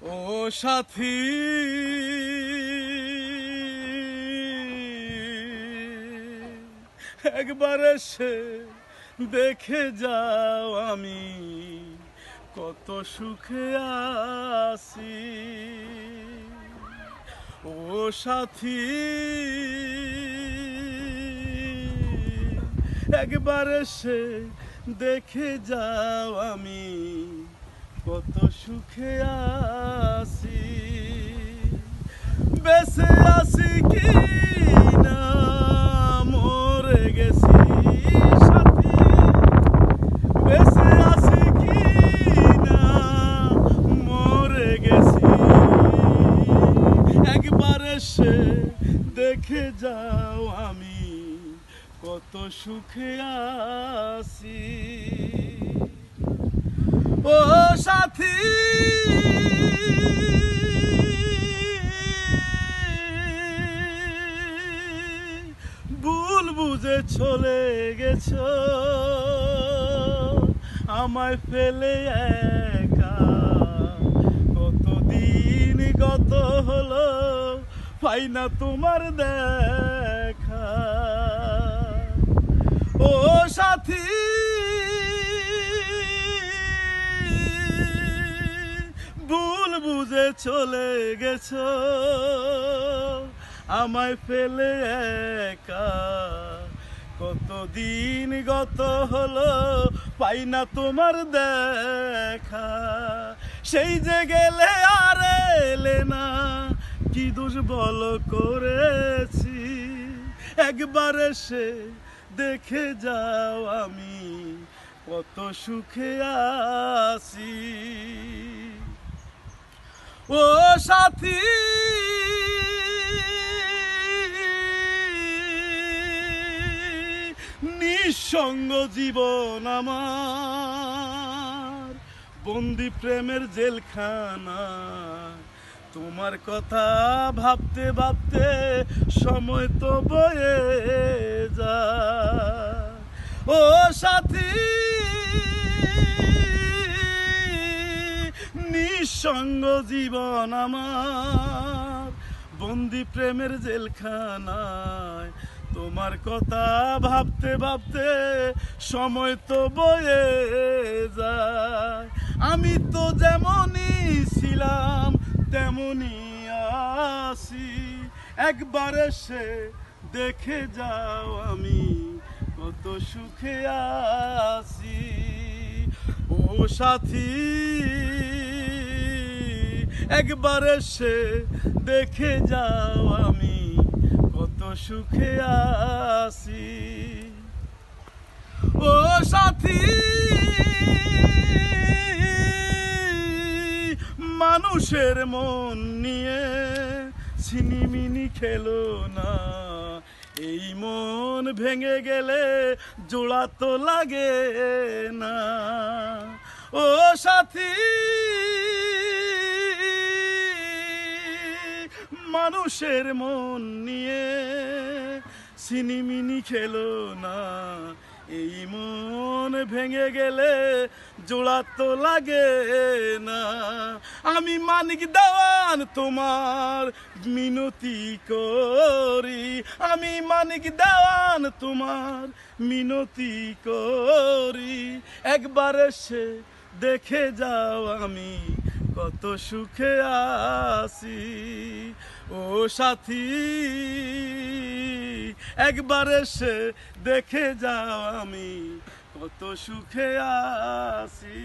ও সাথী, একবার এসে দেখে যাও আমি কত সুখে আছি। ও সাথী, একবার এসে দেখে যাও আমি কত সুখে আছি। বেঁচে আছি কি না মরে গেছি সাথী, বেঁচে আছি কি না মরে গেছি, একবার এসে দেখে যাও আমি কত সুখে আছি। ও সাথী, ভুল বুঝে চলে গেছ আমায় ফেলে একা, কতদিন গত হলো পাই না তোমার দেখা। ও সাথী, ভুল বুঝে চলে গেছ আমায় ফেলে একা, কতদিন গত হলো পাই না তোমার দেখা। সেই যে গেলে আর এলে না, কি দোষ বলো করেছি, একবার এসে দেখে যাও আমি কত সুখে আছি। ও সাথী, নিঃসঙ্গ জীবন আমার, বন্দি প্রেমের জেলখানা, তোমার কথা ভাবতে ভাবতে সময় তো বয়ে যায়। ও সাথী, নিঃসঙ্গ জীবন আমার, বন্দি প্রেমের জেলখানায়, তোমার কথা ভাবতে ভাবতে সময় তো বয়ে যায়। আমি তো যেমনই ছিলাম তেমনই আছি, একবার এসে দেখে যাও আমি কত সুখে আছি। ও সাথী, একবার এসে দেখে যাও আমি কত সুখে আছি। ও সাথী, মানুষের মন নিয়ে ছিনিমিনি খেলো না, এই মন ভেঙে গেলে জোড়া তো লাগে না। ও সাথী, মানুষের মন নিয়ে ছিনিমিনি খেলো না, এই মন ভেঙে গেলে জোড়া তো লাগে না। আমি মানিক দেওয়ান তোমার মিনতি করি, আমি মানিক দেওয়ান তোমার মিনতি করি, একবার এসে দেখে যাও আমি কত সুখে আছি। ও সাথী, একবার এসে দেখে যাও আমি কত সুখে আছি।